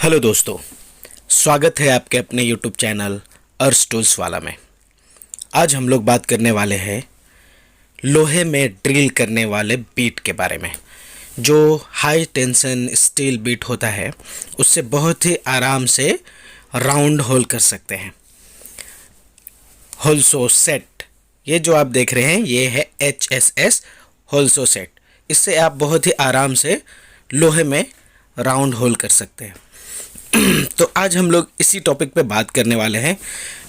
Hello दोस्तों, स्वागत है आपके अपने YouTube चैनल अर्श टूल्स वाला में। आज हम लोग बात करने वाले हैं लोहे में ड्रिल करने वाले बीट के बारे में। जो हाई टेंशन स्टील बीट होता है उससे बहुत ही आराम से राउंड होल कर सकते हैं। होल्सो सेट, ये जो आप देख रहे हैं ये है HSS होल्सो सेट। इससे आप बहुत ही आराम से लोहे में राउंड होल कर सकते हैं। तो आज हम लोग इसी टॉपिक पे बात करने वाले हैं।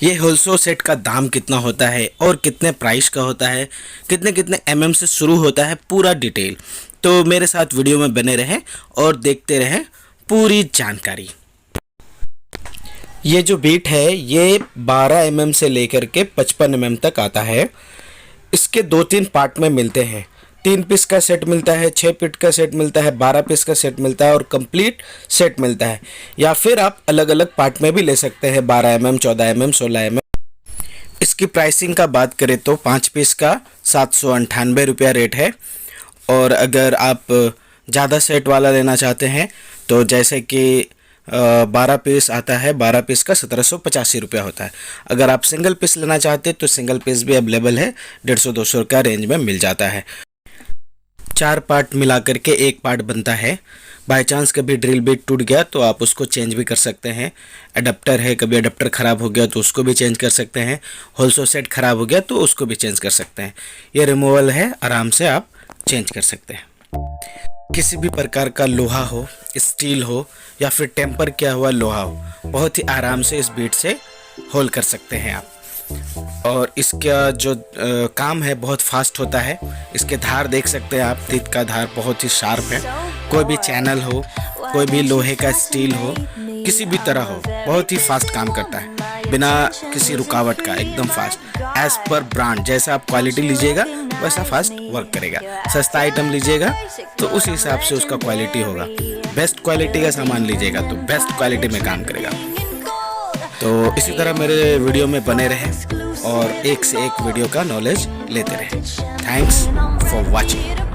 ये होल्सो सेट का दाम कितना होता है और कितने प्राइस का होता है, कितने कितने mm से शुरू होता है, पूरा डिटेल। तो मेरे साथ वीडियो में बने रहें और देखते रहें पूरी जानकारी। ये जो बीट है ये 12 mm से लेकर के 55 mm तक आता है। इसके 2-3 पार्ट में मिलते हैं। 3 पीस का सेट मिलता है, 6 पीस का सेट मिलता है, 12 पीस का सेट मिलता है और कंप्लीट सेट मिलता है। या फिर आप अलग अलग पार्ट में भी ले सकते हैं, 12 mm, 14 mm, 16 mm। इसकी प्राइसिंग का बात करें तो 5 पीस का 798 रुपया रेट है। और अगर आप ज़्यादा सेट वाला लेना चाहते हैं तो जैसे कि 12 पीस आता है, 12 पीस का 1785 रुपया होता है। अगर आप सिंगल पीस लेना चाहते हैं तो सिंगल पीस भी अवेलेबल है, 150-200 का रेंज में मिल जाता है। 4 पार्ट मिला करके एक पार्ट बनता है। बाय चांस कभी ड्रिल बीट टूट गया तो आप उसको चेंज भी कर सकते हैं। अडेप्टर है, कभी अडेप्टर ख़राब हो गया तो उसको भी चेंज कर सकते हैं। होल्सो सेट ख़राब हो गया तो उसको भी चेंज कर सकते हैं। ये रिमूवल है, आराम से आप चेंज कर सकते हैं। किसी भी प्रकार का लोहा हो, स्टील हो या फिर टेम्पर किया हुआ लोहा हो, बहुत ही आराम से इस बीट से होल कर सकते हैं आप। और इसका जो काम है बहुत फास्ट होता है। इसके धार देख सकते हैं आप, टीथ का धार बहुत ही शार्प है। कोई भी चैनल हो, कोई भी लोहे का स्टील हो, किसी भी तरह हो, बहुत ही फास्ट काम करता है बिना किसी रुकावट का, एकदम फास्ट। एज पर ब्रांड, जैसा आप क्वालिटी लीजिएगा वैसा फास्ट वर्क करेगा। सस्ता आइटम लीजिएगा तो उस हिसाब से उसका क्वालिटी होगा। बेस्ट क्वालिटी का सामान लीजिएगा तो बेस्ट क्वालिटी में काम करेगा। तो इसी तरह मेरे वीडियो में बने रहें और एक से एक वीडियो का नॉलेज लेते रहें। Thanks for watching.